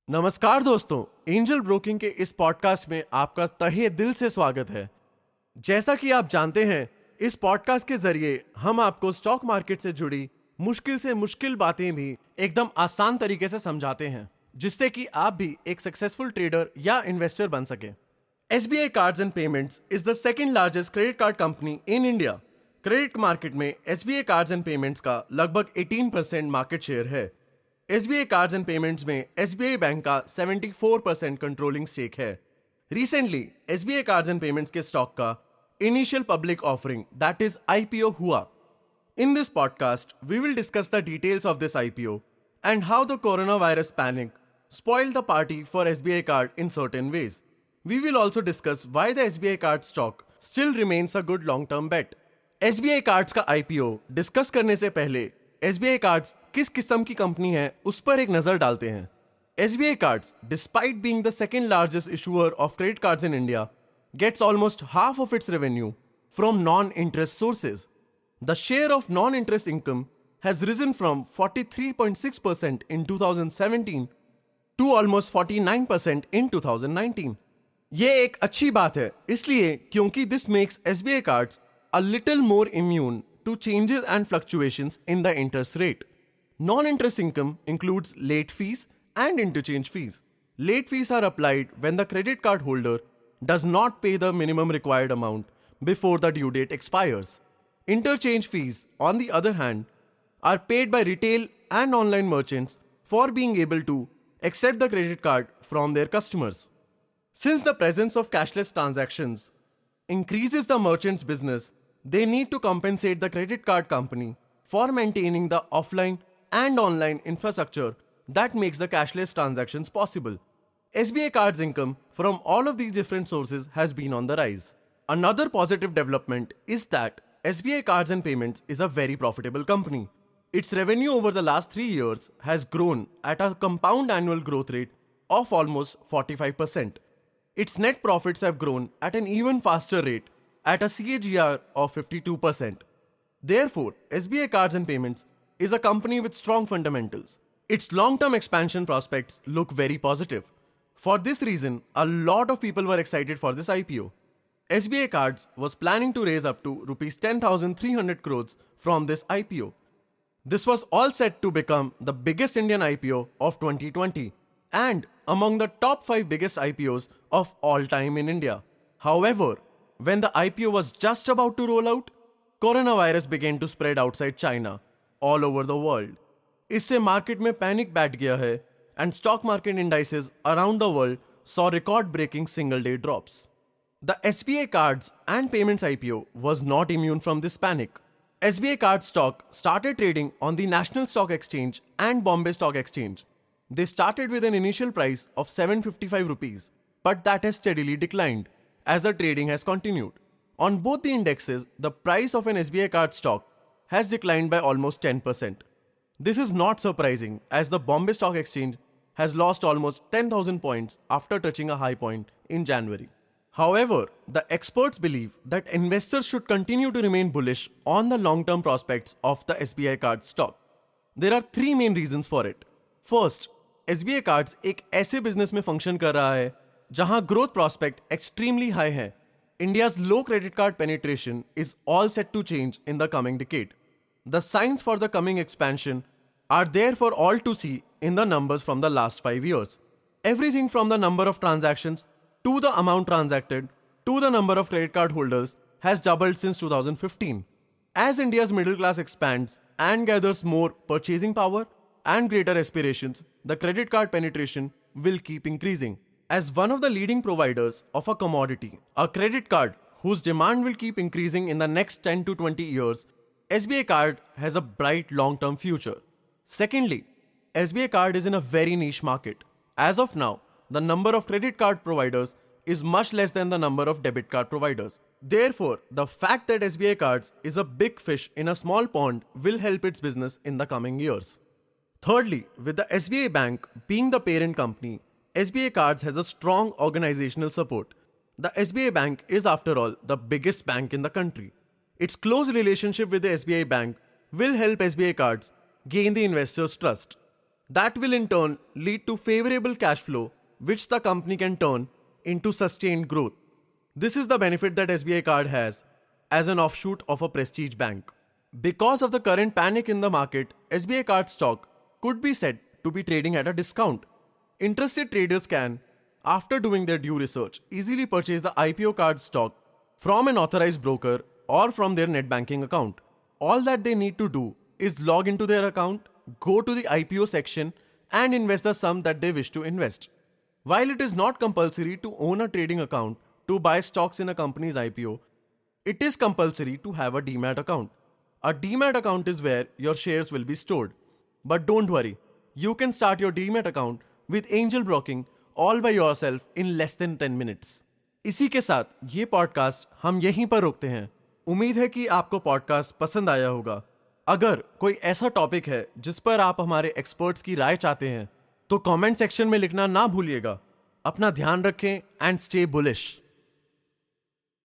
नमस्कार दोस्तों, angel broking के इस पॉडकास्ट में आपका तहे दिल से स्वागत है। जैसा कि आप जानते हैं, इस पॉडकास्ट के जरिए हम आपको स्टॉक मार्केट से जुड़ी मुश्किल से मुश्किल बातें भी एकदम आसान तरीके से समझाते हैं, जिससे कि आप भी एक सक्सेसफुल ट्रेडर या इन्वेस्टर बन सके। SBI cards and payments is the second largest credit card company in India. Credit market में SBI कार्ड्स एंड पेमेंट्स का लगभग 18% मार्केट शेयर है। SBI कार्ड्स एंड पेमेंट्स में SBI बैंक का 74% कंट्रोलिंग स्टेक है। Recently SBI cards and payments के stock का initial public offering that is IPO हुआ। In this podcast, we will discuss the details of this IPO and how the coronavirus panic spoiled the party for SBI card in certain ways. We will also discuss why the SBI card stock still remains a good long-term bet. SBI cards का IPO discuss करने से पहले SBI cards किस किस्म की company है उस पर एक नजर डालते हैं। SBI cards, despite being the second largest issuer of credit cards in India, gets almost half of its revenue from non-interest sources. The share of non-interest income has risen from 43.6% in 2017 to almost 49% in 2019. ये एक अच्छी बात है इसलिए क्योंकि this makes SBI cards a little more immune to changes and fluctuations in the interest rate. Non-interest income includes late fees and interchange fees. Late fees are applied when the credit card holder does not pay the minimum required amount before the due date expires. Interchange fees, on the other hand, are paid by retail and online merchants for being able to accept the credit card from their customers. Since the presence of cashless transactions increases the merchant's business, they need to compensate the credit card company for maintaining the offline and online infrastructure that makes the cashless transactions possible. SBI Card's income from all of these different sources has been on the rise. Another positive development is that SBI Cards and Payments is a very profitable company. Its revenue over the last 3 years has grown at a compound annual growth rate of almost 45%. Its net profits have grown at an even faster rate at a CAGR of 52%. Therefore, SBI Cards and Payments is a company with strong fundamentals. Its long-term expansion prospects look very positive. For this reason, a lot of people were excited for this IPO. SBI Cards was planning to raise up to Rs 10,300 crores from this IPO. This was all set to become the biggest Indian IPO of 2020 and among the top 5 biggest IPOs of all time in India. However, when the IPO was just about to roll out, coronavirus began to spread outside China, all over the world. इससे market में panic बैठ गया है and stock market indices around the world saw record-breaking single-day drops. The SBI Cards and Payments IPO was not immune from this panic. SBI Cards stock started trading on the National Stock Exchange and Bombay Stock Exchange. They started with an initial price of 755 rupees, but that has steadily declined as the trading has continued. On both the indexes, the price of an SBI Card stock has declined by almost 10%. This is not surprising as the Bombay Stock Exchange has lost almost 10,000 points after touching a high point in January. However, the experts believe that investors should continue to remain bullish on the long-term prospects of the SBI Card stock. There are 3 main reasons for it. First, SBI Cards एक ऐसे business में function कर रहा है जहां growth prospect extremely high है. India's low credit card penetration is all set to change in the coming decade. The signs for the coming expansion are there for all to see in the numbers from the last 5 years. Everything from the number of transactions to the amount transacted to the number of credit card holders has doubled since 2015. As India's middle class expands and gathers more purchasing power and greater aspirations, the credit card penetration will keep increasing. As one of the leading providers of a commodity, a credit card whose demand will keep increasing in the next 10 to 20 years, SBI Card has a bright long-term future. Secondly, SBI Card is in a very niche market. As of now, the number of credit card providers is much less than the number of debit card providers. Therefore, the fact that SBI Cards is a big fish in a small pond will help its business in the coming years. Thirdly, with the SBI Bank being the parent company, SBI Cards has a strong organizational support. The SBI Bank is, after all, the biggest bank in the country. Its close relationship with the SBI Bank will help SBI Cards gain the investors' trust. That will in turn lead to favorable cash flow, which the company can turn into sustained growth. This is the benefit that SBI Card has as an offshoot of a prestige bank. Because of the current panic in the market, SBI Card stock could be said to be trading at a discount. Interested traders can, after doing their due research, easily purchase the IPO card stock from an authorized broker or from their net banking account. All that they need to do is log into their account, go to the IPO section, and invest the sum that they wish to invest. While it is not compulsory to own a trading account to buy stocks in a company's IPO, it is compulsory to have a Demat account. A Demat account is where your shares will be stored. But don't worry, you can start your Demat account with Angel Broking all by yourself in less than 10 minutes. इसी के साथ ये podcast हम यहीं पर रोकते हैं। उम्मीद है कि आपको पॉडकास्ट पसंद आया होगा। अगर कोई ऐसा टॉपिक है जिस पर आप हमारे एक्सपर्ट्स की राय चाहते हैं तो कमेंट सेक्शन में लिखना ना भूलिएगा। अपना ध्यान रखें एंड स्टे बुलिश।